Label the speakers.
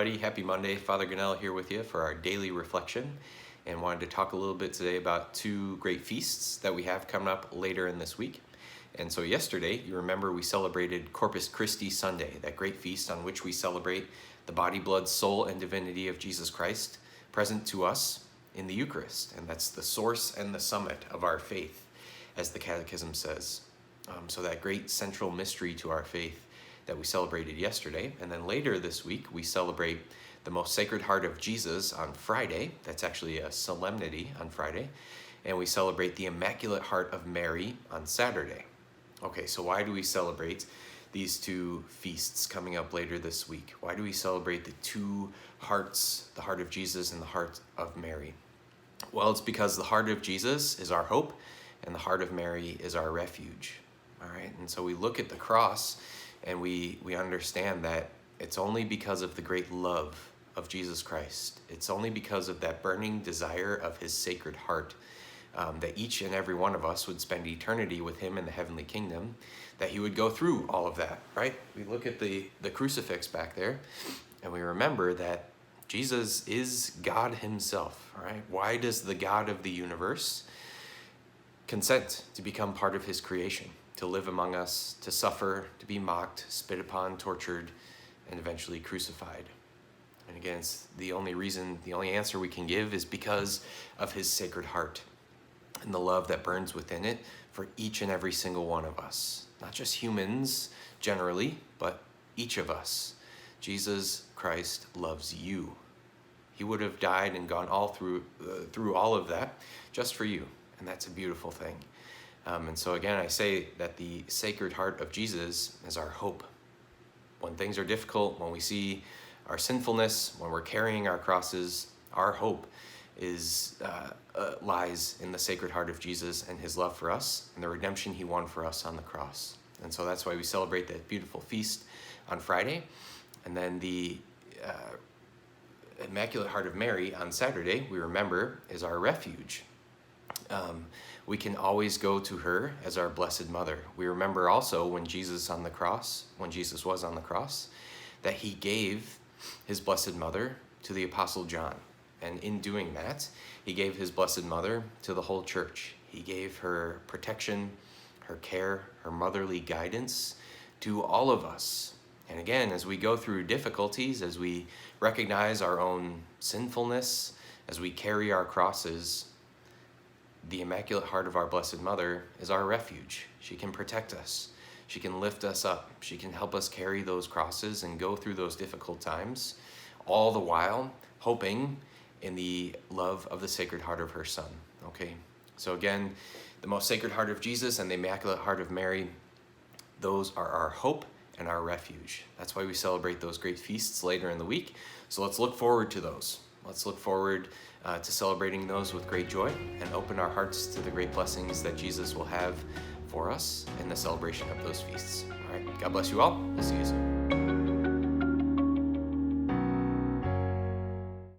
Speaker 1: everybody. Happy Monday. Father Gunnell here with you for our daily reflection, and wanted to talk a little bit today about two great feasts that we have coming up later in this week. And so yesterday, you remember we celebrated Corpus Christi Sunday, that great feast on which we celebrate the body, blood, soul, and divinity of Jesus Christ present to us in the Eucharist. And that's the source and the summit of our faith, as the Catechism says. So that great central mystery to our faith that we celebrated yesterday. And then later this week, we celebrate the Most Sacred Heart of Jesus on Friday. That's actually a solemnity on Friday. And we celebrate the Immaculate Heart of Mary on Saturday. Okay, so why do we celebrate these two feasts coming up later this week? Why do we celebrate the two hearts, the heart of Jesus and the heart of Mary? Well, it's because the heart of Jesus is our hope and the heart of Mary is our refuge. All right, and so we look at the cross and we understand that it's only because of the great love of Jesus Christ. It's only because of that burning desire of his sacred heart that each and every one of us would spend eternity with him in the heavenly kingdom, that he would go through all of that, right? We look at the crucifix back there and we remember that Jesus is God himself, right? Why does the God of the universe consent to become part of his creation, to live among us, to suffer, to be mocked, spit upon, tortured, and eventually crucified? And again, it's the only answer we can give is because of his sacred heart and the love that burns within it for each and every single one of us. Not just humans generally, but each of us. Jesus Christ loves you. He would have died and gone all through all of that just for you. And that's a beautiful thing. And so again, I say that the Sacred Heart of Jesus is our hope. When things are difficult, when we see our sinfulness, when we're carrying our crosses, our hope lies in the Sacred Heart of Jesus and his love for us and the redemption he won for us on the cross. And so that's why we celebrate that beautiful feast on Friday. And then the Immaculate Heart of Mary on Saturday, we remember, is our refuge. We can always go to her as our Blessed Mother. We remember also when Jesus was on the cross, that he gave his Blessed Mother to the Apostle John. And in doing that, he gave his Blessed Mother to the whole church. He gave her protection, her care, her motherly guidance to all of us. And again, as we go through difficulties, as we recognize our own sinfulness, as we carry our crosses, the Immaculate Heart of our Blessed Mother is our refuge. She can protect us. She can lift us up. She can help us carry those crosses and go through those difficult times, all the while hoping in the love of the Sacred Heart of her Son. Okay, so again, the Most Sacred Heart of Jesus and the Immaculate Heart of Mary, those are our hope and our refuge. That's why we celebrate those great feasts later in the week. So let's look forward to those. Let's look forward to celebrating those with great joy and open our hearts to the great blessings that Jesus will have for us in the celebration of those feasts. All right, God bless you all. We'll see you soon.